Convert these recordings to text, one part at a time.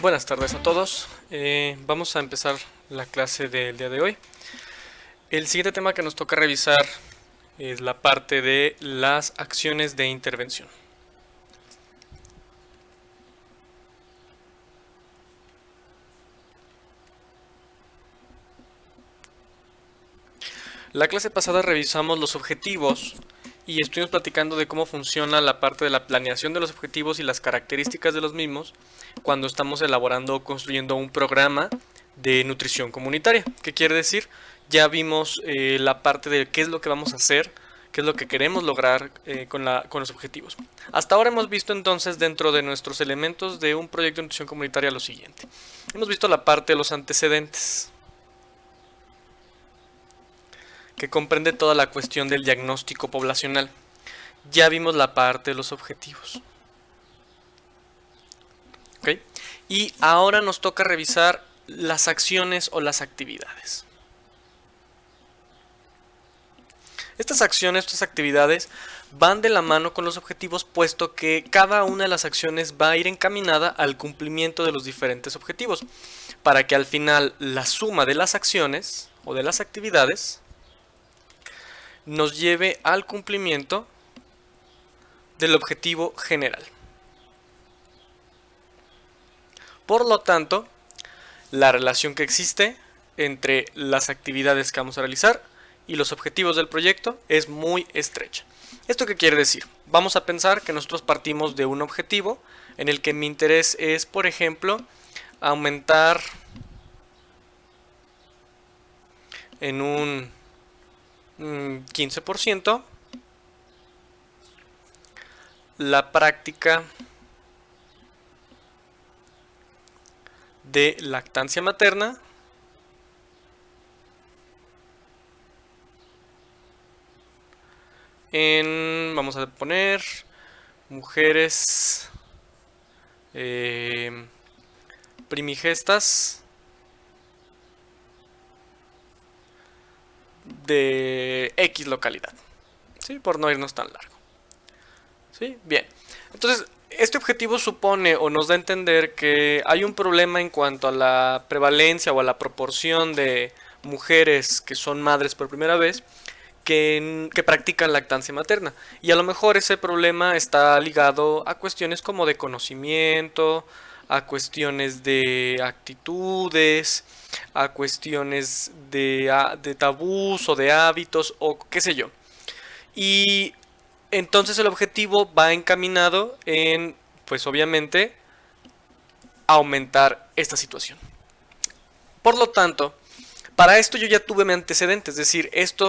Buenas tardes a todos. Vamos a empezar la clase del día de hoy. El siguiente tema que nos toca revisar es la parte de las acciones de intervención. La clase pasada revisamos los objetivos y estuvimos platicando de cómo funciona la parte de la planeación de los objetivos y las características de los mismos cuando estamos elaborando o construyendo un programa de nutrición comunitaria. ¿Qué quiere decir? Ya vimos la parte de qué es lo que vamos a hacer, qué es lo que queremos lograr con los objetivos. Hasta ahora hemos visto entonces dentro de nuestros elementos de un proyecto de nutrición comunitaria lo siguiente. Hemos visto la parte de los antecedentes, que comprende toda la cuestión del diagnóstico poblacional. Ya vimos la parte de los objetivos. ¿Okay? Y ahora nos toca revisar las acciones o las actividades. Estas acciones, estas actividades van de la mano con los objetivos, puesto que cada una de las acciones va a ir encaminada al cumplimiento de los diferentes objetivos, para que al final la suma de las acciones o de las actividades nos lleve al cumplimiento del objetivo general. Por lo tanto, la relación que existe entre las actividades que vamos a realizar y los objetivos del proyecto es muy estrecha. ¿Esto qué quiere decir? Vamos a pensar que nosotros partimos de un objetivo en el que mi interés es, por ejemplo, aumentar en un 15% la práctica de lactancia materna vamos a poner, mujeres primigestas de X localidad, ¿sí? Por no irnos tan largo. ¿Sí? Bien. Entonces, este objetivo supone o nos da a entender que hay un problema en cuanto a la prevalencia o a la proporción de mujeres que son madres por primera vez que practican lactancia materna. Y a lo mejor ese problema está ligado a cuestiones como de conocimiento, a cuestiones de actitudes, a cuestiones de tabús o de hábitos o qué sé yo. Y entonces el objetivo va encaminado en, pues obviamente, aumentar esta situación. Por lo tanto, para esto yo ya tuve mi antecedente, es decir, este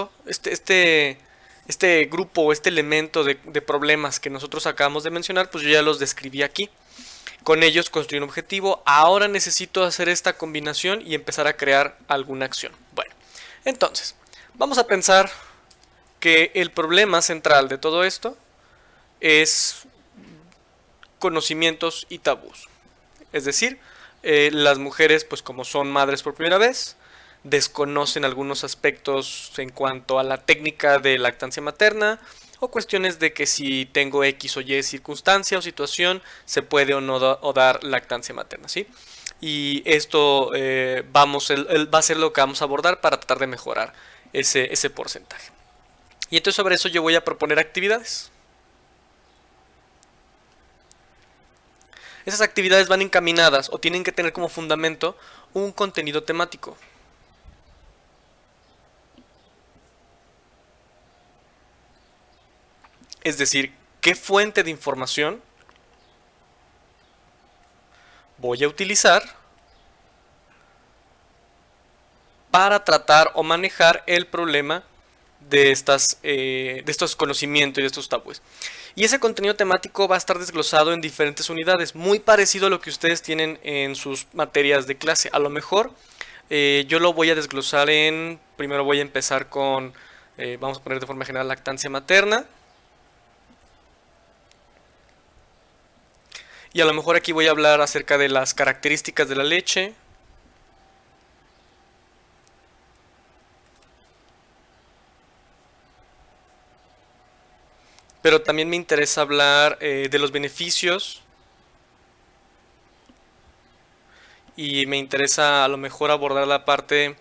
grupo, este elemento de problemas que nosotros acabamos de mencionar, pues yo ya los describí aquí. Con ellos construí un objetivo, ahora necesito hacer esta combinación y empezar a crear alguna acción. Bueno, entonces, vamos a pensar que el problema central de todo esto es conocimientos y tabús. Es decir, las mujeres, pues como son madres por primera vez, desconocen algunos aspectos en cuanto a la técnica de lactancia materna o cuestiones de que si tengo X o Y circunstancia o situación se puede o no dar lactancia materna, ¿sí? Y esto va a ser lo que vamos a abordar para tratar de mejorar ese porcentaje. Y entonces sobre eso yo voy a proponer actividades. Esas actividades van encaminadas o tienen que tener como fundamento un contenido temático. Es decir, ¿qué fuente de información voy a utilizar para tratar o manejar el problema de estos conocimientos y de estos tabúes? Y ese contenido temático va a estar desglosado en diferentes unidades, muy parecido a lo que ustedes tienen en sus materias de clase. A lo mejor yo lo voy a desglosar primero voy a empezar con, vamos a poner de forma general, lactancia materna. Y a lo mejor aquí voy a hablar acerca de las características de la leche. Pero también me interesa hablar de los beneficios y me interesa a lo mejor abordar la parte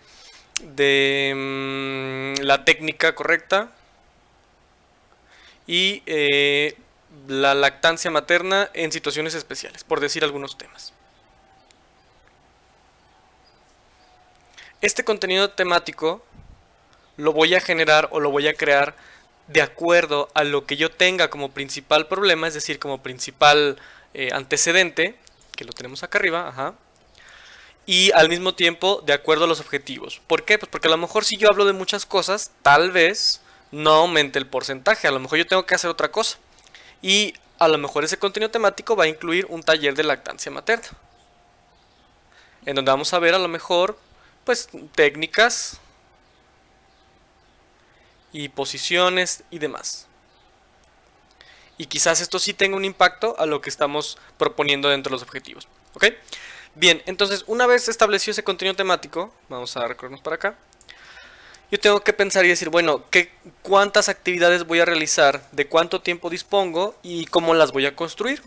de la técnica correcta y la lactancia materna en situaciones especiales, por decir algunos temas. Este contenido temático lo voy a generar o lo voy a crear de acuerdo a lo que yo tenga como principal problema, es decir, como principal antecedente, que lo tenemos acá arriba, ajá, y al mismo tiempo de acuerdo a los objetivos. ¿Por qué? Pues porque a lo mejor si yo hablo de muchas cosas, tal vez no aumente el porcentaje, a lo mejor yo tengo que hacer otra cosa. Y a lo mejor ese contenido temático va a incluir un taller de lactancia materna, en donde vamos a ver a lo mejor pues técnicas y posiciones y demás. Y quizás esto sí tenga un impacto a lo que estamos proponiendo dentro de los objetivos. ¿Ok? Bien, entonces una vez establecido ese contenido temático, vamos a recorrernos para acá. Yo tengo que pensar y decir, bueno, ¿cuántas actividades voy a realizar? ¿De cuánto tiempo dispongo? ¿Y cómo las voy a construir?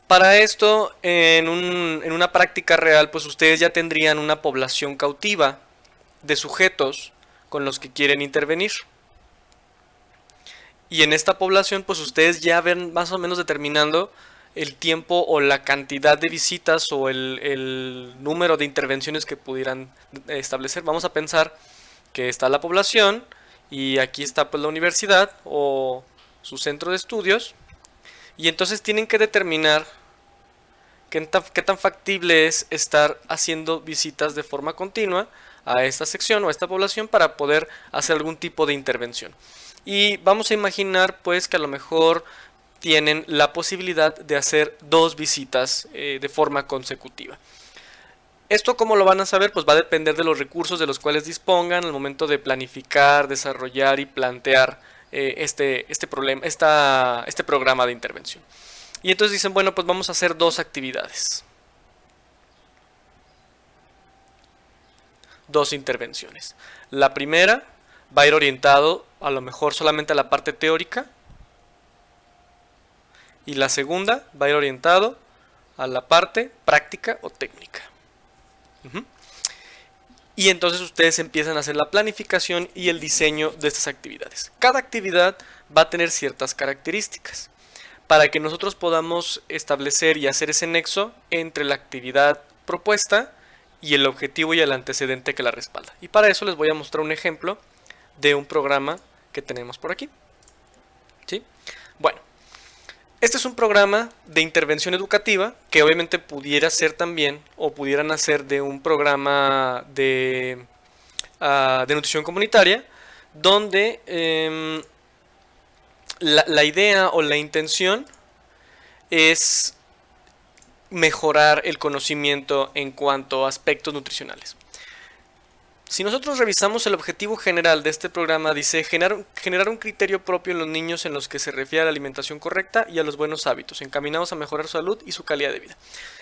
Para esto, en una práctica real, pues ustedes ya tendrían una población cautiva de sujetos con los que quieren intervenir. Y en esta población, pues ustedes ya ven más o menos determinando el tiempo o la cantidad de visitas o el número de intervenciones que pudieran establecer. Vamos a pensar que está la población y aquí está pues la universidad o su centro de estudios. Y entonces tienen que determinar qué tan factible es estar haciendo visitas de forma continua a esta sección o a esta población para poder hacer algún tipo de intervención. Y vamos a imaginar pues que a lo mejor tienen la posibilidad de hacer 2 visitas de forma consecutiva. Esto cómo lo van a saber, pues va a depender de los recursos de los cuales dispongan al momento de planificar, desarrollar y plantear este programa de intervención. Y entonces dicen, bueno, pues vamos a hacer 2 actividades. 2 intervenciones. La primera va a ir orientado a lo mejor solamente a la parte teórica. Y la segunda va a ir orientado a la parte práctica o técnica. Y entonces ustedes empiezan a hacer la planificación y el diseño de estas actividades. Cada actividad va a tener ciertas características para que nosotros podamos establecer y hacer ese nexo entre la actividad propuesta y el objetivo y el antecedente que la respalda. Y para eso les voy a mostrar un ejemplo de un programa que tenemos por aquí. ¿Sí? Bueno, este es un programa de intervención educativa que obviamente pudiera ser también o pudiera nacer de un programa de nutrición comunitaria donde la idea o la intención es mejorar el conocimiento en cuanto a aspectos nutricionales. Si nosotros revisamos el objetivo general de este programa, dice generar un criterio propio en los niños en los que se refiere a la alimentación correcta y a los buenos hábitos, encaminados a mejorar su salud y su calidad de vida.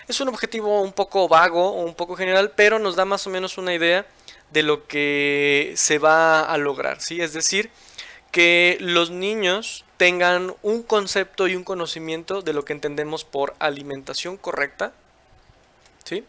Es un objetivo un poco vago o un poco general, pero nos da más o menos una idea de lo que se va a lograr, ¿sí? Es decir, que los niños tengan un concepto y un conocimiento de lo que entendemos por alimentación correcta, ¿sí?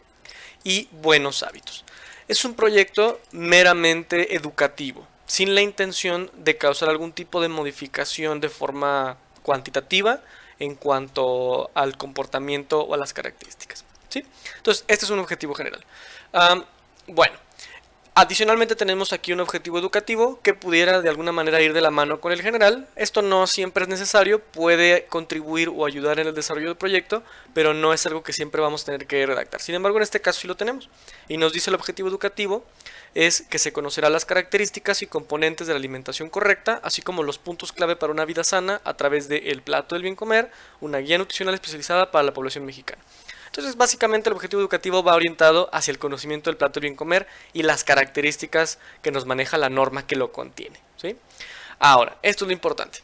Y buenos hábitos. Es un proyecto meramente educativo, sin la intención de causar algún tipo de modificación de forma cuantitativa en cuanto al comportamiento o a las características, ¿sí? Entonces, este es un objetivo general. Bueno, adicionalmente tenemos aquí un objetivo educativo que pudiera de alguna manera ir de la mano con el general. Esto no siempre es necesario, puede contribuir o ayudar en el desarrollo del proyecto, pero no es algo que siempre vamos a tener que redactar. Sin embargo, en este caso sí lo tenemos. Y nos dice el objetivo educativo es que se conocerá las características y componentes de la alimentación correcta, así como los puntos clave para una vida sana a través del plato del bien comer, una guía nutricional especializada para la población mexicana. Entonces, básicamente el objetivo educativo va orientado hacia el conocimiento del plato del bien comer y las características que nos maneja la norma que lo contiene, ¿sí? Ahora, esto es lo importante.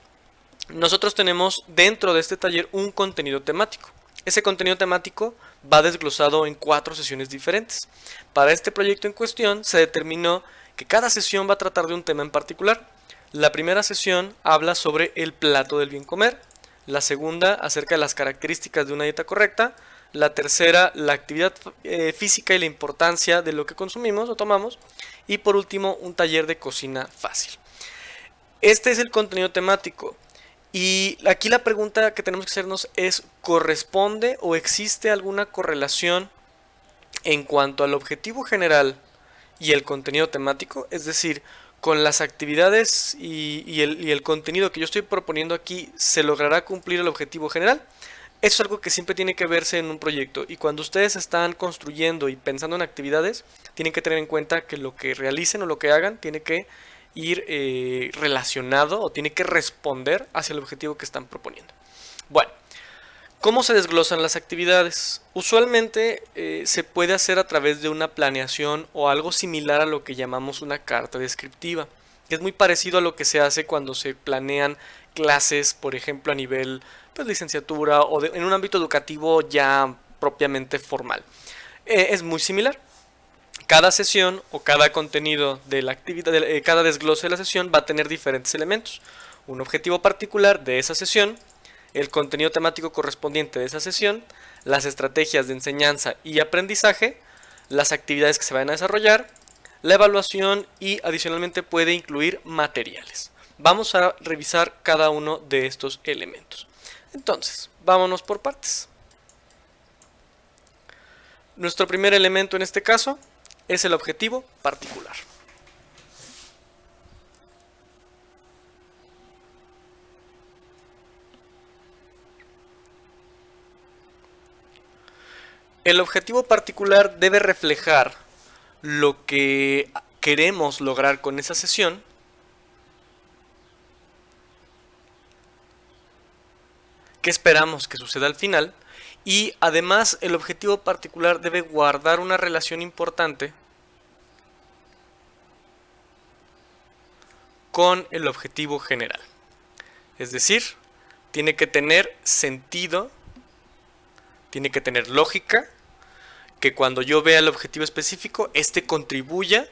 Nosotros tenemos dentro de este taller un contenido temático. Ese contenido temático va desglosado en 4 sesiones diferentes. Para este proyecto en cuestión se determinó que cada sesión va a tratar de un tema en particular. La primera sesión habla sobre el plato del bien comer, la segunda acerca de las características de una dieta correcta, La tercera, la actividad física y la importancia de lo que consumimos o tomamos. Y por último, un taller de cocina fácil. Este es el contenido temático. Y aquí la pregunta que tenemos que hacernos es, ¿corresponde o existe alguna correlación en cuanto al objetivo general y el contenido temático? Es decir, con las actividades y el contenido que yo estoy proponiendo aquí, ¿se logrará cumplir el objetivo general? Eso es algo que siempre tiene que verse en un proyecto, y cuando ustedes están construyendo y pensando en actividades, tienen que tener en cuenta que lo que realicen o lo que hagan tiene que ir relacionado o tiene que responder hacia el objetivo que están proponiendo. Bueno, ¿cómo se desglosan las actividades? Usualmente se puede hacer a través de una planeación o algo similar a lo que llamamos una carta descriptiva. Es muy parecido a lo que se hace cuando se planean clases, por ejemplo, a nivel pues, licenciatura o en un ámbito educativo ya propiamente formal. Es muy similar. Cada sesión o cada contenido de la actividad, cada desglose de la sesión va a tener diferentes elementos. Un objetivo particular de esa sesión, el contenido temático correspondiente de esa sesión, las estrategias de enseñanza y aprendizaje, las actividades que se van a desarrollar, la evaluación y adicionalmente puede incluir materiales. Vamos a revisar cada uno de estos elementos. Entonces, vámonos por partes. Nuestro primer elemento en este caso es el objetivo particular. El objetivo particular debe reflejar lo que queremos lograr con esa sesión, qué esperamos que suceda al final, y además el objetivo particular debe guardar una relación importante con el objetivo general. Es decir, tiene que tener sentido, tiene que tener lógica, que cuando yo vea el objetivo específico, este contribuya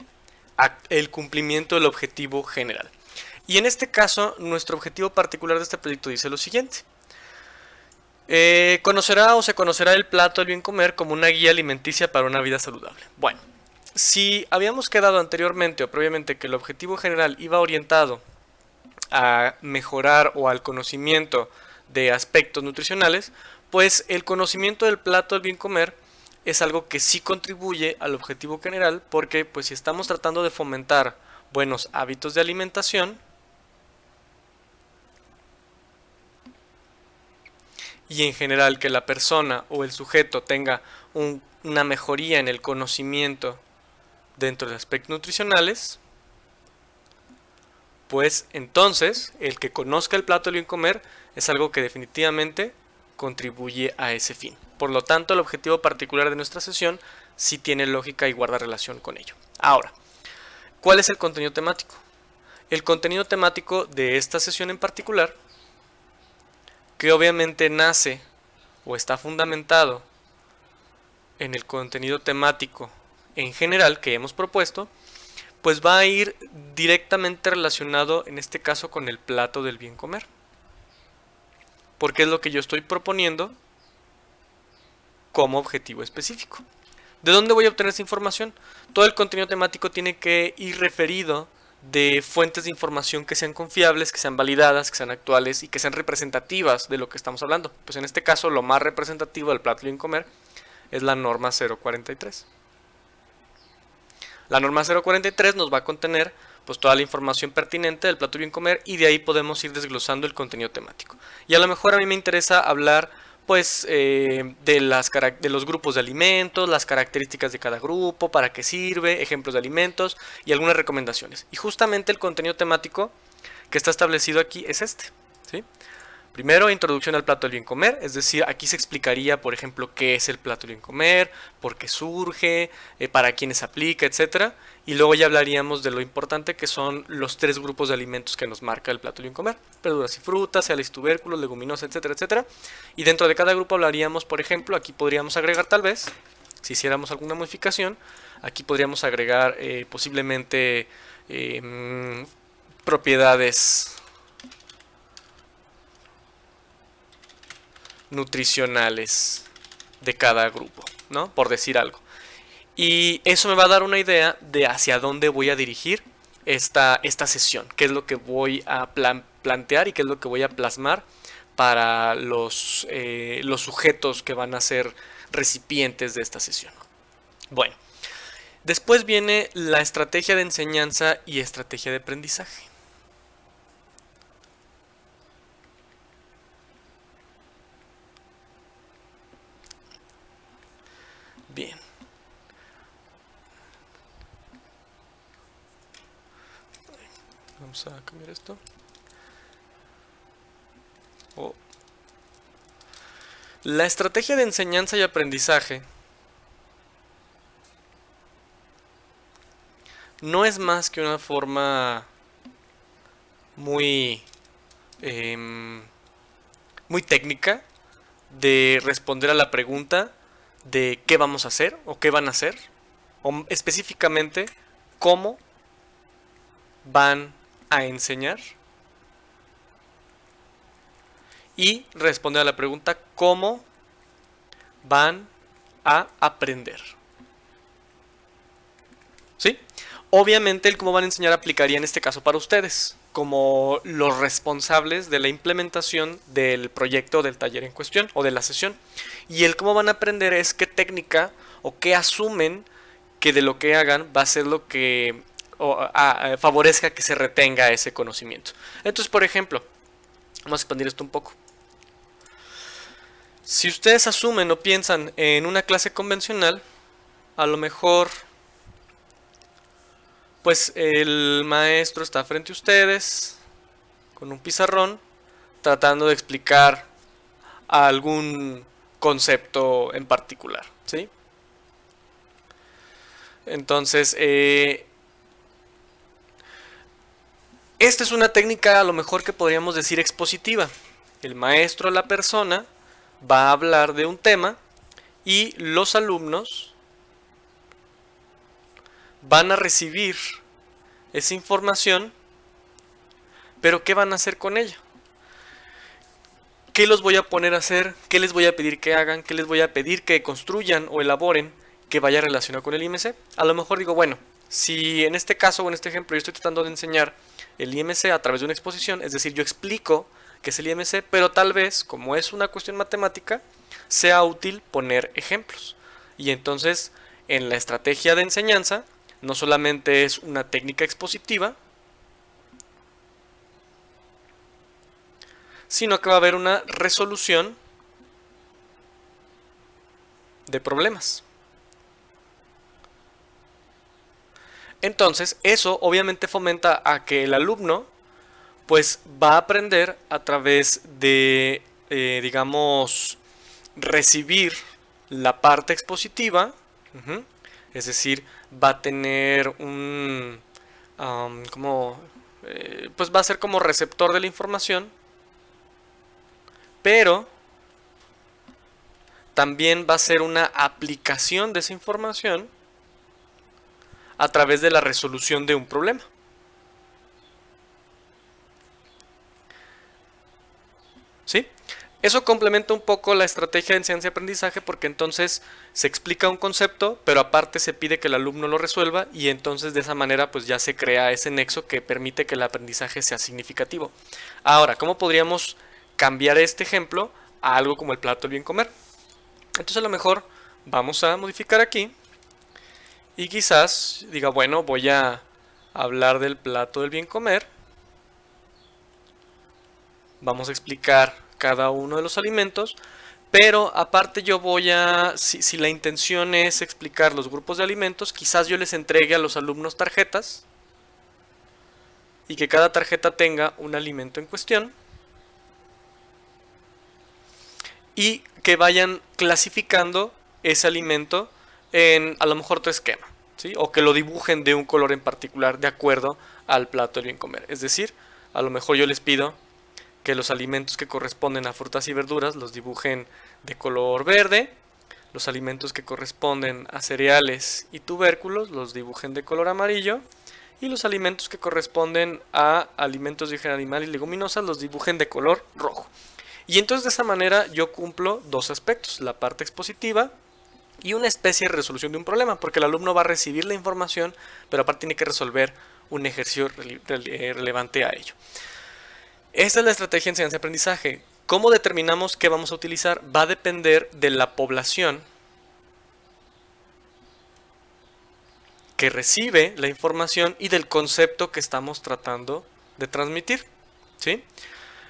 al cumplimiento del objetivo general. Y en este caso, nuestro objetivo particular de este proyecto dice lo siguiente. Conocerá o se conocerá el plato del bien comer como una guía alimenticia para una vida saludable. Bueno, si habíamos quedado anteriormente o previamente que el objetivo general iba orientado a mejorar o al conocimiento de aspectos nutricionales, pues el conocimiento del plato del bien comer es algo que sí contribuye al objetivo general, porque pues si estamos tratando de fomentar buenos hábitos de alimentación y en general que la persona o el sujeto tenga una mejoría en el conocimiento dentro de aspectos nutricionales, pues entonces el que conozca el plato del bien comer es algo que definitivamente contribuye a ese fin. Por lo tanto, el objetivo particular de nuestra sesión sí tiene lógica y guarda relación con ello. Ahora, ¿cuál es el contenido temático? El contenido temático de esta sesión en particular, que obviamente nace o está fundamentado en el contenido temático en general que hemos propuesto, pues va a ir directamente relacionado en este caso con el plato del bien comer, porque es lo que yo estoy proponiendo como objetivo específico. ¿De dónde voy a obtener esa información? Todo el contenido temático tiene que ir referido de fuentes de información que sean confiables, que sean validadas, que sean actuales y que sean representativas de lo que estamos hablando. Pues en este caso lo más representativo del plato del bien comer es la norma 043. La norma 043 nos va a contener pues toda la información pertinente del plato del bien comer, y de ahí podemos ir desglosando el contenido temático. Y a lo mejor a mí me interesa hablar pues de los grupos de alimentos, las características de cada grupo, para qué sirve, ejemplos de alimentos y algunas recomendaciones. Y justamente el contenido temático que está establecido aquí es este, ¿sí? Primero, introducción al plato del bien comer, es decir, aquí se explicaría, por ejemplo, qué es el plato del bien comer, por qué surge, para quiénes se aplica, etc. Y luego ya hablaríamos de lo importante que son los 3 grupos de alimentos que nos marca el plato del bien comer: verduras y frutas, cereales y tubérculos, leguminosas, etcétera, etcétera. Y dentro de cada grupo hablaríamos, por ejemplo, aquí podríamos agregar tal vez, si hiciéramos alguna modificación, aquí podríamos agregar posiblemente propiedades nutricionales de cada grupo, ¿no? Por decir algo. Y eso me va a dar una idea de hacia dónde voy a dirigir esta sesión, qué es lo que voy a plantear y qué es lo que voy a plasmar para los sujetos que van a ser recipientes de esta sesión. Bueno, después viene la estrategia de enseñanza y estrategia de aprendizaje. Bien. Vamos a cambiar esto. La estrategia de enseñanza y aprendizaje no es más que una forma muy, muy técnica de responder a la pregunta de qué vamos a hacer o qué van a hacer, o específicamente cómo van a enseñar, y responder a la pregunta cómo van a aprender. ¿Sí? Obviamente el cómo van a enseñar aplicaría en este caso para ustedes, como los responsables de la implementación del proyecto, del taller en cuestión o de la sesión. Y el cómo van a aprender es qué técnica o qué asumen que de lo que hagan va a ser lo que favorezca que se retenga ese conocimiento. Entonces, por ejemplo, vamos a expandir esto un poco. Si ustedes asumen o piensan en una clase convencional, a lo mejor pues el maestro está frente a ustedes con un pizarrón tratando de explicar algún concepto en particular, ¿sí? Entonces, esta es una técnica a lo mejor que podríamos decir expositiva. El maestro, la persona, va a hablar de un tema y los alumnos van a recibir esa información, pero ¿qué van a hacer con ella? ¿Qué los voy a poner a hacer? ¿Qué les voy a pedir que hagan? ¿Qué les voy a pedir que construyan o elaboren que vaya relacionado con el IMC? A lo mejor digo, bueno, si en este caso o en este ejemplo yo estoy tratando de enseñar el IMC a través de una exposición, es decir, yo explico qué es el IMC, pero tal vez, como es una cuestión matemática, sea útil poner ejemplos. Y entonces, en la estrategia de enseñanza, no solamente es una técnica expositiva, sino que va a haber una resolución de problemas. Entonces, eso obviamente fomenta a que el alumno pues va a aprender a través de, digamos, recibir la parte expositiva, es decir, va a tener un, pues va a ser como receptor de la información, pero también va a ser una aplicación de esa información a través de la resolución de un problema. ¿Sí? Eso complementa un poco la estrategia de enseñanza y aprendizaje, porque entonces se explica un concepto, pero aparte se pide que el alumno lo resuelva, y entonces de esa manera pues ya se crea ese nexo que permite que el aprendizaje sea significativo. Ahora, ¿cómo podríamos cambiar este ejemplo a algo como el plato del bien comer? Entonces a lo mejor vamos a modificar aquí y quizás diga, bueno, voy a hablar del plato del bien comer. Vamos a explicar cada uno de los alimentos, pero aparte yo voy a, si la intención es explicar los grupos de alimentos, quizás yo les entregue a los alumnos tarjetas y que cada tarjeta tenga un alimento en cuestión y que vayan clasificando ese alimento en a lo mejor otro esquema, ¿sí? O que lo dibujen de un color en particular de acuerdo al plato del bien comer. Es decir, a lo mejor yo les pido que los alimentos que corresponden a frutas y verduras los dibujen de color verde, los alimentos que corresponden a cereales y tubérculos los dibujen de color amarillo, y los alimentos que corresponden a alimentos de origen animal y leguminosas los dibujen de color rojo. Y entonces de esa manera yo cumplo dos aspectos, la parte expositiva y una especie de resolución de un problema, porque el alumno va a recibir la información, pero aparte tiene que resolver un ejercicio relevante a ello. Esta es la estrategia de enseñanza-aprendizaje. ¿Cómo determinamos qué vamos a utilizar? Va a depender de la población que recibe la información y del concepto que estamos tratando de transmitir, ¿sí?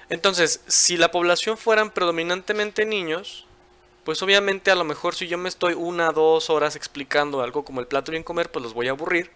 Entonces, si la población fueran predominantemente niños, pues obviamente a lo mejor si yo me estoy 1 o 2 horas explicando algo como el plato bien comer, pues los voy a aburrir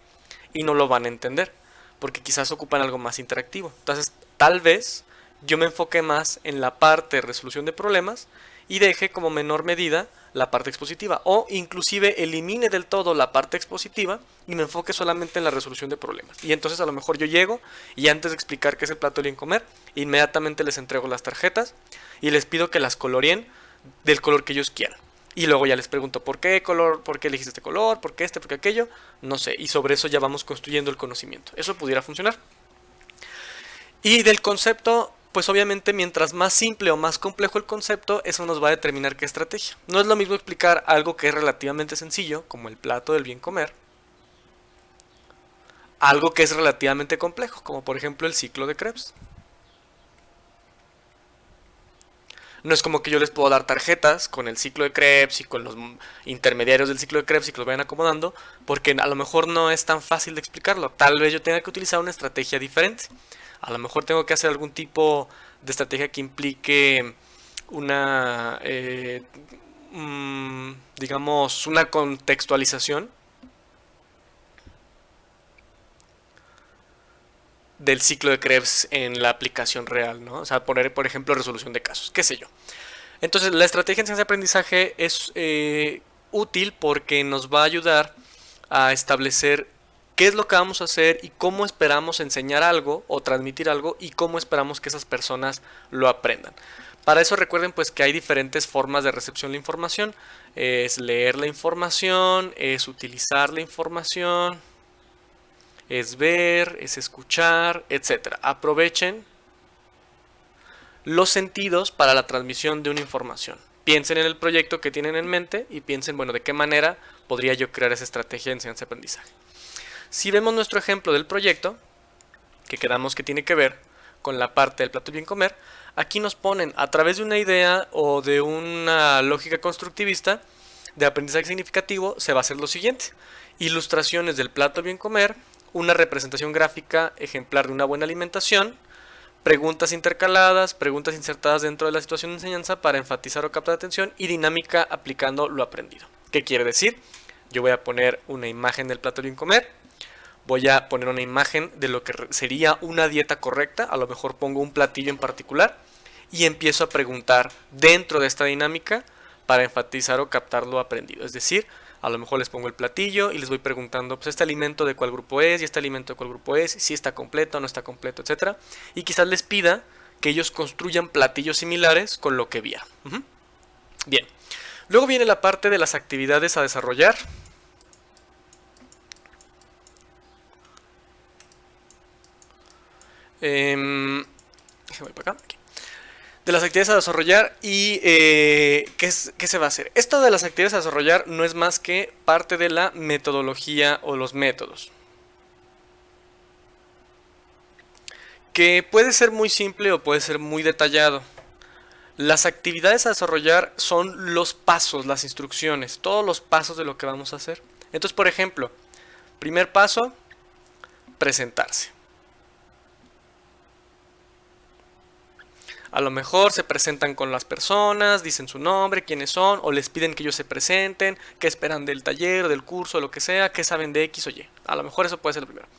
y no lo van a entender, porque quizás ocupan algo más interactivo. Entonces, tal vez yo me enfoque más en la parte de resolución de problemas y deje como menor medida la parte expositiva, o inclusive elimine del todo la parte expositiva y me enfoque solamente en la resolución de problemas. Y entonces a lo mejor yo llego y antes de explicar qué es el plato bien comer, inmediatamente les entrego las tarjetas y les pido que las coloreen del color que ellos quieran. Y luego ya les pregunto por qué color, por qué elegiste este color, por qué este, por qué aquello, no sé. Y sobre eso ya vamos construyendo el conocimiento. Eso pudiera funcionar. Y del concepto, pues obviamente mientras más simple o más complejo el concepto, eso nos va a determinar qué estrategia. No es lo mismo explicar algo que es relativamente sencillo, como el plato del bien comer, algo que es relativamente complejo, como por ejemplo el ciclo de Krebs. No es como que yo les puedo dar tarjetas con el ciclo de Krebs y con los intermediarios del ciclo de Krebs y que los vayan acomodando, porque a lo mejor no es tan fácil de explicarlo. Tal vez yo tenga que utilizar una estrategia diferente. A lo mejor tengo que hacer algún tipo de estrategia que implique una, digamos, una contextualización del ciclo de Krebs en la aplicación real, ¿no? O sea, poner, por ejemplo, resolución de casos, qué sé yo. Entonces, la estrategia en ciencia de aprendizaje es útil porque nos va a ayudar a establecer qué es lo que vamos a hacer y cómo esperamos enseñar algo o transmitir algo y cómo esperamos que esas personas lo aprendan. Para eso recuerden pues que hay diferentes formas de recepción de la información. Es leer la información, es utilizar la información, es ver, es escuchar, etc. Aprovechen los sentidos para la transmisión de una información. Piensen en el proyecto que tienen en mente y piensen, bueno, de qué manera podría yo crear esa estrategia de enseñanza-aprendizaje. Si vemos nuestro ejemplo del proyecto, que quedamos que tiene que ver con la parte del plato bien comer, aquí nos ponen a través de una idea o de una lógica constructivista de aprendizaje significativo se va a hacer lo siguiente: ilustraciones del plato bien comer, una representación gráfica ejemplar de una buena alimentación, preguntas intercaladas, preguntas insertadas dentro de la situación de enseñanza para enfatizar o captar atención y dinámica aplicando lo aprendido. ¿Qué quiere decir? Yo voy a poner una imagen del plato bien comer, voy a poner una imagen de lo que sería una dieta correcta, a lo mejor pongo un platillo en particular y empiezo a preguntar dentro de esta dinámica para enfatizar o captar lo aprendido. Es decir, a lo mejor les pongo el platillo y les voy preguntando, pues este alimento de cuál grupo es, y este alimento de cuál grupo es, si está completo o no está completo, etc. Y quizás les pida que ellos construyan platillos similares con lo que vieron. Bien, luego viene la parte de las actividades a desarrollar. Voy para acá. Aquí. De las actividades a desarrollar y ¿qué se va a hacer? Esto de las actividades a desarrollar no es más que parte de la metodología o los métodos, que puede ser muy simple o puede ser muy detallado. Las actividades a desarrollar son los pasos, las instrucciones, todos los pasos de lo que vamos a hacer. Entonces, por ejemplo, primer paso, presentarse. A lo mejor se presentan con las personas, dicen su nombre, quiénes son, o les piden que ellos se presenten, qué esperan del taller, del curso, lo que sea, qué saben de X o Y. A lo mejor eso puede ser lo primero.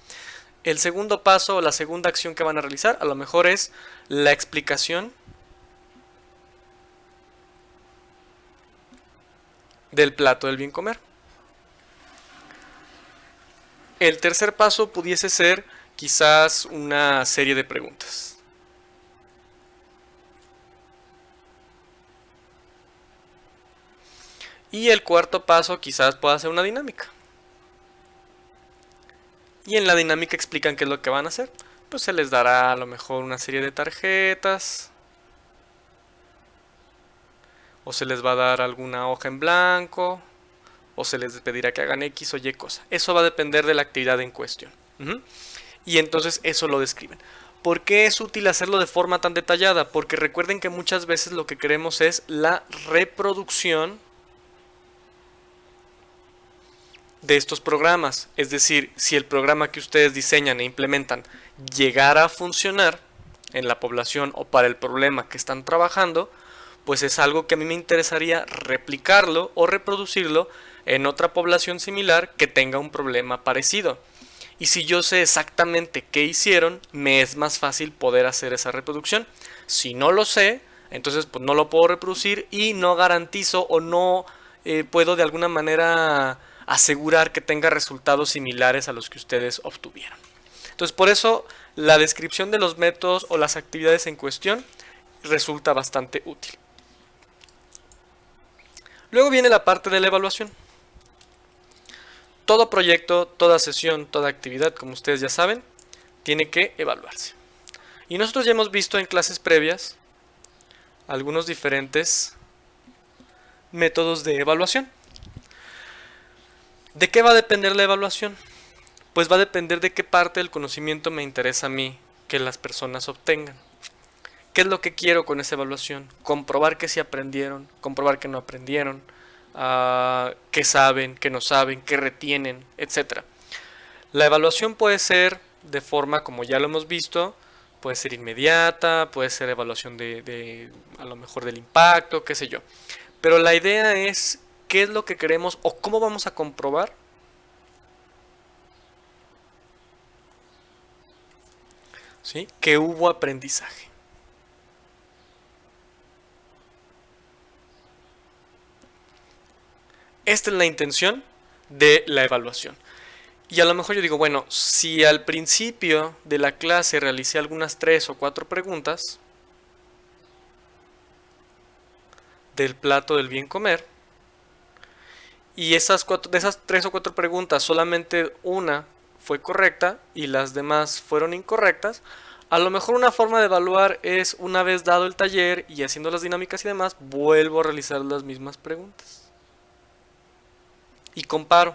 El segundo paso o la segunda acción que van a realizar, a lo mejor es la explicación del plato del bien comer. El tercer paso pudiese ser quizás una serie de preguntas. Y el cuarto paso quizás pueda ser una dinámica. Y en la dinámica explican qué es lo que van a hacer. Pues se les dará a lo mejor una serie de tarjetas. o se les va a dar alguna hoja en blanco, o se les pedirá que hagan X o Y cosa. Eso va a depender de la actividad en cuestión. Y entonces eso lo describen. ¿Por qué es útil hacerlo de forma tan detallada? Porque recuerden que muchas veces lo que queremos es la reproducción de estos programas. Es decir, si el programa que ustedes diseñan e implementan llegara a funcionar en la población o para el problema que están trabajando, pues es algo que a mí me interesaría replicarlo o reproducirlo en otra población similar que tenga un problema parecido. Y si yo sé exactamente qué hicieron, me es más fácil poder hacer esa reproducción. Si no lo sé, entonces pues no lo puedo reproducir y no garantizo o no puedo de alguna manera asegurar que tenga resultados similares a los que ustedes obtuvieron. Entonces por eso la descripción de los métodos o las actividades en cuestión resulta bastante útil. Luego viene la parte de la evaluación. Todo proyecto, toda sesión, toda actividad, como ustedes ya saben, tiene que evaluarse. Y nosotros ya hemos visto en clases previas algunos diferentes métodos de evaluación. ¿De qué va a depender la evaluación? Pues va a depender de qué parte del conocimiento me interesa a mí que las personas obtengan. ¿Qué es lo que quiero con esa evaluación? Comprobar que sí aprendieron, comprobar que no aprendieron, qué saben, qué no saben, qué retienen, etc. La evaluación puede ser de forma, como ya lo hemos visto, puede ser inmediata, puede ser evaluación de a lo mejor del impacto, qué sé yo. Pero la idea es qué es lo que queremos o cómo vamos a comprobar ¿sí? Que hubo aprendizaje. Esta es la intención de la evaluación. Y a lo mejor yo digo, bueno, si al principio de la clase realicé algunas 3 o 4 preguntas del plato del bien comer, y de esas 3 o 4 preguntas solamente una fue correcta y las demás fueron incorrectas, a lo mejor una forma de evaluar es, una vez dado el taller y haciendo las dinámicas y demás, vuelvo a realizar las mismas preguntas. Y comparo.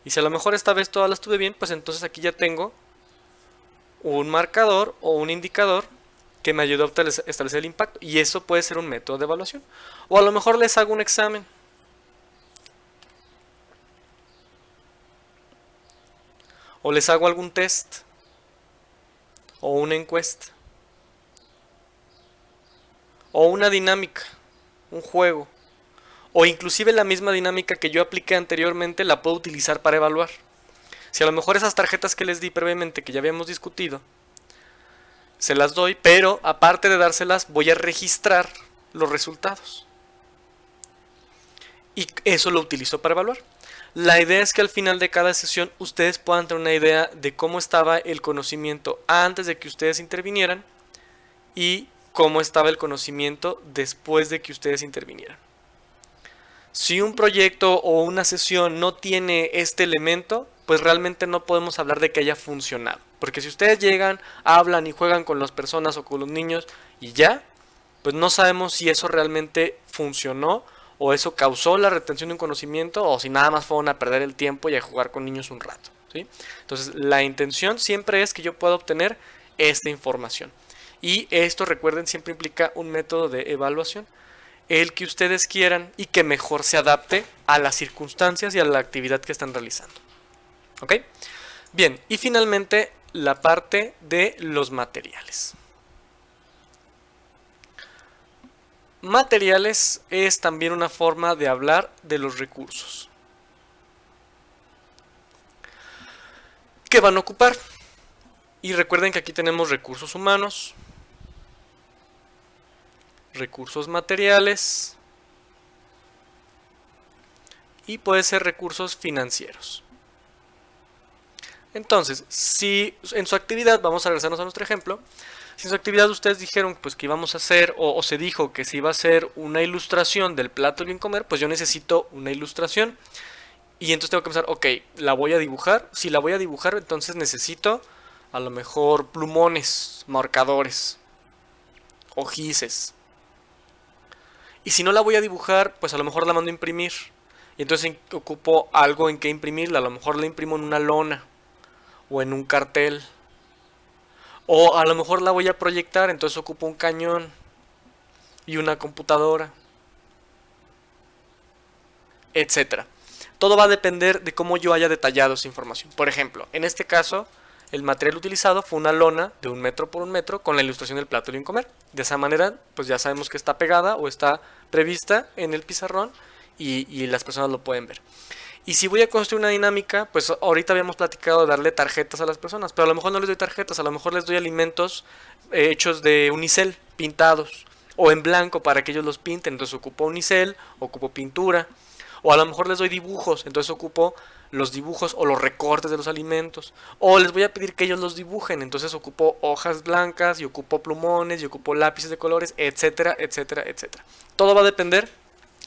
Y si a lo mejor esta vez todas las tuve bien, pues entonces aquí ya tengo un marcador o un indicador que me ayuda a establecer el impacto. Y eso puede ser un método de evaluación. O a lo mejor les hago un examen. O les hago algún test. O una encuesta. O una dinámica. Un juego. O inclusive la misma dinámica que yo apliqué anteriormente la puedo utilizar para evaluar. Si a lo mejor esas tarjetas que les di previamente, que ya habíamos discutido, se las doy, pero aparte de dárselas voy a registrar los resultados. Y eso lo utilizo para evaluar. La idea es que al final de cada sesión ustedes puedan tener una idea de cómo estaba el conocimiento antes de que ustedes intervinieran y cómo estaba el conocimiento después de que ustedes intervinieran. Si un proyecto o una sesión no tiene este elemento, pues realmente no podemos hablar de que haya funcionado. Porque si ustedes llegan, hablan y juegan con las personas o con los niños y ya, pues no sabemos si eso realmente funcionó o eso causó la retención de un conocimiento o si nada más fueron a perder el tiempo y a jugar con niños un rato, ¿sí? Entonces la intención siempre es que yo pueda obtener esta información. Y esto, recuerden, siempre implica un método de evaluación, el que ustedes quieran y que mejor se adapte a las circunstancias y a la actividad que están realizando. ¿Ok? Bien, y finalmente la parte de los materiales. Materiales es también una forma de hablar de los recursos. ¿Qué van a ocupar? Y recuerden que aquí tenemos recursos humanos, recursos materiales y puede ser recursos financieros. Entonces, si en su actividad, vamos a regresarnos a nuestro ejemplo, si en su actividad ustedes dijeron pues que íbamos a hacer o se dijo que se iba a hacer una ilustración del plato del bien comer, pues yo necesito una ilustración y entonces tengo que pensar, ok, la voy a dibujar. Si la voy a dibujar, entonces necesito a lo mejor plumones, marcadores, ojices. Y si no la voy a dibujar, pues a lo mejor la mando a imprimir. Y entonces ocupo algo en que imprimirla. A lo mejor la imprimo en una lona o en un cartel. O a lo mejor la voy a proyectar, entonces ocupo un cañón y una computadora, etcétera. Todo va a depender de cómo yo haya detallado esa información. Por ejemplo, en este caso, el material utilizado fue una lona de 1 metro por 1 metro con la ilustración del plato de bien comer. De esa manera, pues ya sabemos que está pegada o está prevista en el pizarrón y las personas lo pueden ver. Y si voy a construir una dinámica, pues ahorita habíamos platicado de darle tarjetas a las personas, pero a lo mejor no les doy tarjetas, a lo mejor les doy alimentos hechos de unicel, pintados, o en blanco para que ellos los pinten, entonces ocupo unicel, ocupo pintura, o a lo mejor les doy dibujos, entonces ocupo los dibujos o los recortes de los alimentos, o les voy a pedir que ellos los dibujen, entonces ocupo hojas blancas y ocupo plumones y ocupo lápices de colores, etcétera, etcétera, etcétera. Todo va a depender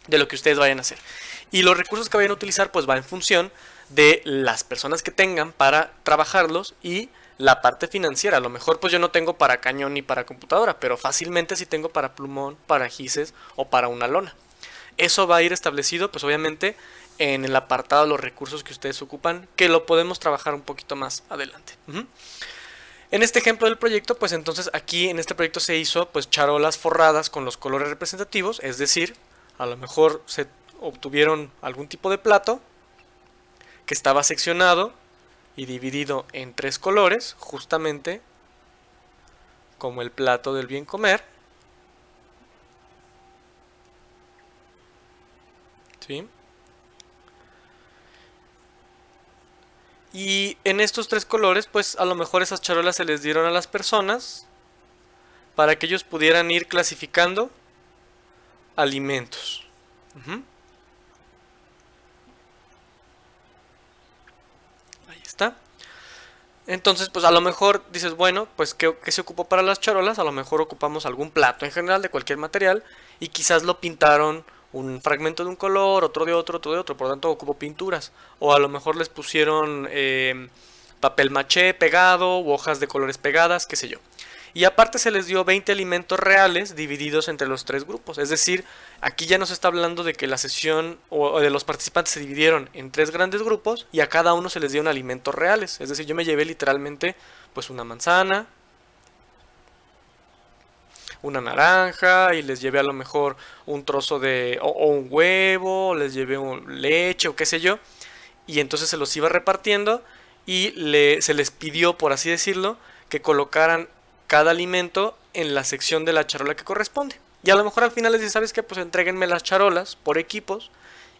de lo que ustedes vayan a hacer. Y los recursos que vayan a utilizar pues va en función de las personas que tengan para trabajarlos y la parte financiera. A lo mejor pues yo no tengo para cañón ni para computadora, pero fácilmente sí tengo para plumón, para gises o para una lona. Eso va a ir establecido pues obviamente en el apartado de los recursos que ustedes ocupan, que lo podemos trabajar un poquito más adelante. En este ejemplo del proyecto, pues entonces aquí en este proyecto se hizo pues charolas forradas con los colores representativos, es decir, a lo mejor se obtuvieron algún tipo de plato que estaba seccionado y dividido en 3 colores, justamente como el plato del bien comer. ¿Sí? Y en estos 3 colores, pues a lo mejor esas charolas se les dieron a las personas para que ellos pudieran ir clasificando alimentos. Ahí está. Entonces, pues a lo mejor dices, bueno, pues ¿qué se ocupó para las charolas? A lo mejor ocupamos algún plato en general de cualquier material y quizás lo pintaron un fragmento de un color, otro de otro, otro de otro, por lo tanto ocupo pinturas. O a lo mejor les pusieron papel maché pegado u hojas de colores pegadas, qué sé yo. Y aparte se les dio 20 alimentos reales divididos entre los 3 grupos. Es decir, aquí ya nos está hablando de que la sesión o de los participantes se dividieron en 3 grandes grupos y a cada uno se les dieron alimentos reales. Es decir, yo me llevé literalmente pues una manzana, una naranja y les llevé a lo mejor un trozo de o un huevo, les llevé leche o qué sé yo. Y entonces se los iba repartiendo y se les pidió, por así decirlo, que colocaran cada alimento en la sección de la charola que corresponde. Y a lo mejor al final les dices, ¿sabes qué? Pues entréguenme las charolas por equipos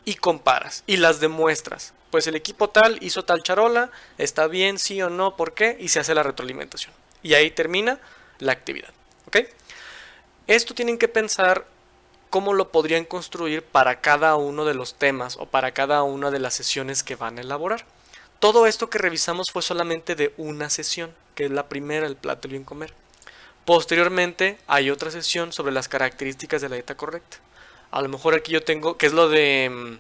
y comparas y las demuestras. Pues el equipo tal hizo tal charola, está bien, sí o no, ¿por qué? Y se hace la retroalimentación. Y ahí termina la actividad. ¿Ok? Esto tienen que pensar cómo lo podrían construir para cada uno de los temas o para cada una de las sesiones que van a elaborar. Todo esto que revisamos fue solamente de una sesión, que es la primera, el plato del bien comer. Posteriormente hay otra sesión sobre las características de la dieta correcta. A lo mejor aquí yo tengo, que es lo de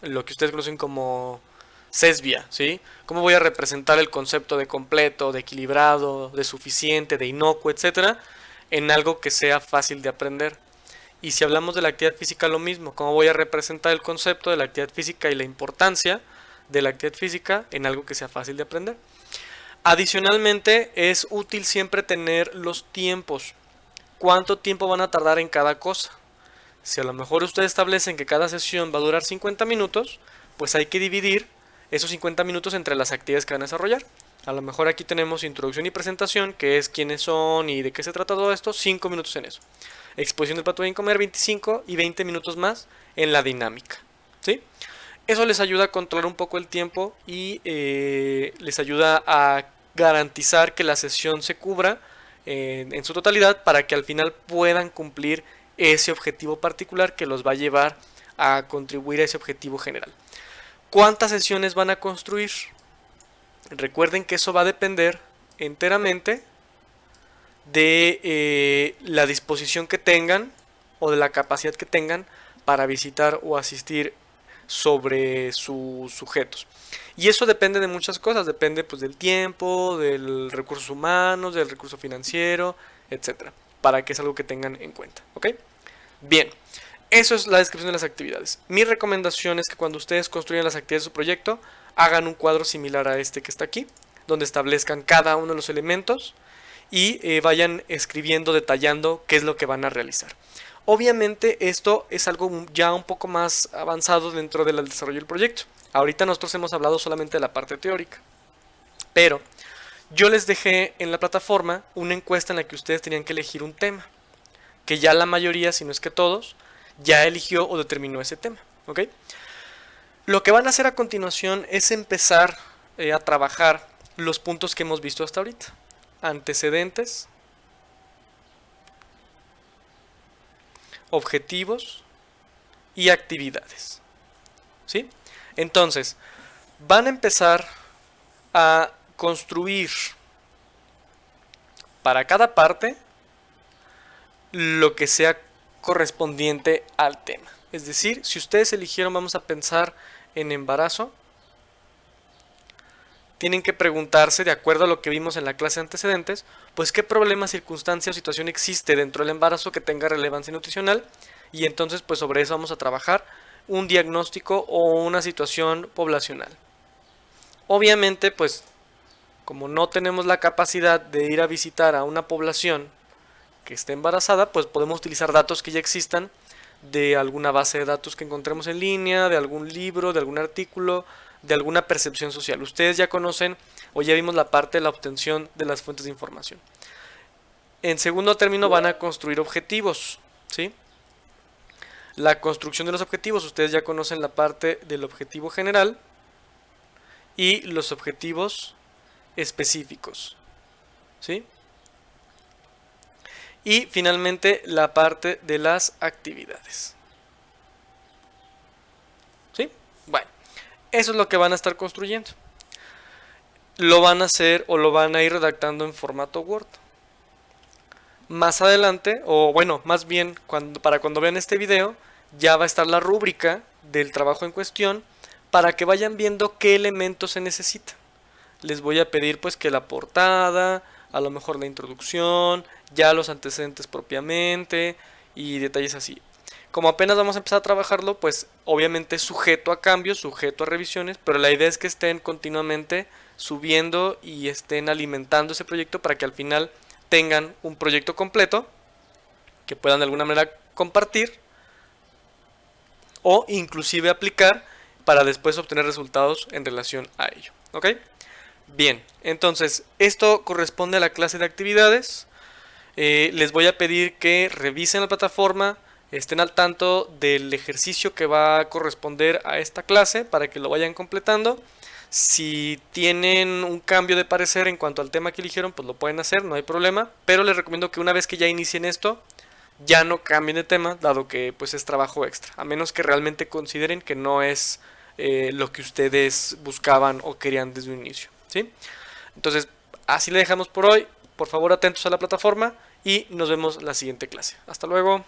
lo que ustedes conocen como CESBIA, ¿sí? ¿Cómo voy a representar el concepto de completo, de equilibrado, de suficiente, de inocuo, etcétera, en algo que sea fácil de aprender? Y si hablamos de la actividad física, lo mismo. ¿Cómo voy a representar el concepto de la actividad física y la importancia de la actividad física en algo que sea fácil de aprender? Adicionalmente, es útil siempre tener los tiempos. ¿Cuánto tiempo van a tardar en cada cosa? Si a lo mejor ustedes establecen que cada sesión va a durar 50 minutos, pues hay que dividir esos 50 minutos entre las actividades que van a desarrollar. A lo mejor aquí tenemos introducción y presentación, que es quiénes son y de qué se trata todo esto, 5 minutos en eso. Exposición del plato bien comer, 25 y 20 minutos más en la dinámica. ¿Sí? Eso les ayuda a controlar un poco el tiempo y les ayuda a garantizar que la sesión se cubra en su totalidad para que al final puedan cumplir ese objetivo particular que los va a llevar a contribuir a ese objetivo general. ¿Cuántas sesiones van a construir? Recuerden que eso va a depender enteramente de la disposición que tengan o de la capacidad que tengan para visitar o asistir sobre sus sujetos. Y eso depende de muchas cosas, depende pues del tiempo, del recursos humanos, del recurso financiero, etcétera, para que es algo que tengan en cuenta, ¿ok? Bien, eso es la descripción de las actividades. Mi recomendación es que cuando ustedes construyan las actividades de su proyecto, hagan un cuadro similar a este que está aquí, donde establezcan cada uno de los elementos y vayan escribiendo, detallando qué es lo que van a realizar. Obviamente esto es algo ya un poco más avanzado dentro del desarrollo del proyecto. Ahorita nosotros hemos hablado solamente de la parte teórica, pero yo les dejé en la plataforma una encuesta en la que ustedes tenían que elegir un tema, que ya la mayoría, si no es que todos, ya eligió o determinó ese tema, ¿ok? Lo que van a hacer a continuación es empezar a trabajar los puntos que hemos visto hasta ahorita. Antecedentes, objetivos y actividades, ¿sí? Entonces, van a empezar a construir para cada parte lo que sea correspondiente al tema. Es decir, si ustedes eligieron, vamos a pensar en embarazo, tienen que preguntarse, de acuerdo a lo que vimos en la clase de antecedentes, pues qué problema, circunstancia o situación existe dentro del embarazo que tenga relevancia nutricional, y entonces pues sobre eso vamos a trabajar un diagnóstico o una situación poblacional. Obviamente pues como no tenemos la capacidad de ir a visitar a una población que esté embarazada, pues podemos utilizar datos que ya existan de alguna base de datos que encontremos en línea, de algún libro, de algún artículo, de alguna percepción social. Ustedes ya conocen o ya vimos la parte de la obtención de las fuentes de información. En segundo término van a construir objetivos, ¿sí? La construcción de los objetivos, ustedes ya conocen la parte del objetivo general y los objetivos específicos, ¿sí? Y finalmente la parte de las actividades, ¿sí? Bueno, eso es lo que van a estar construyendo. Lo van a hacer o lo van a ir redactando en formato Word. Más adelante, o bueno, más bien para cuando vean este video, ya va a estar la rúbrica del trabajo en cuestión para que vayan viendo qué elementos se necesitan. Les voy a pedir pues que la portada, a lo mejor la introducción, ya los antecedentes propiamente y detalles así. Como apenas vamos a empezar a trabajarlo, pues obviamente es sujeto a cambios, sujeto a revisiones, pero la idea es que estén continuamente subiendo y estén alimentando ese proyecto para que al final tengan un proyecto completo que puedan de alguna manera compartir o inclusive aplicar para después obtener resultados en relación a ello, ¿ok? Bien, entonces esto corresponde a la clase de actividades. Les voy a pedir que revisen la plataforma, estén al tanto del ejercicio que va a corresponder a esta clase para que lo vayan completando. Si tienen un cambio de parecer en cuanto al tema que eligieron, pues lo pueden hacer, no hay problema, pero les recomiendo que una vez que ya inicien esto, ya no cambien de tema, dado que pues es trabajo extra, a menos que realmente consideren que no es lo que ustedes buscaban o querían desde un inicio, ¿sí? Entonces, así le dejamos por hoy. Por favor, atentos a la plataforma y nos vemos en la siguiente clase. Hasta luego.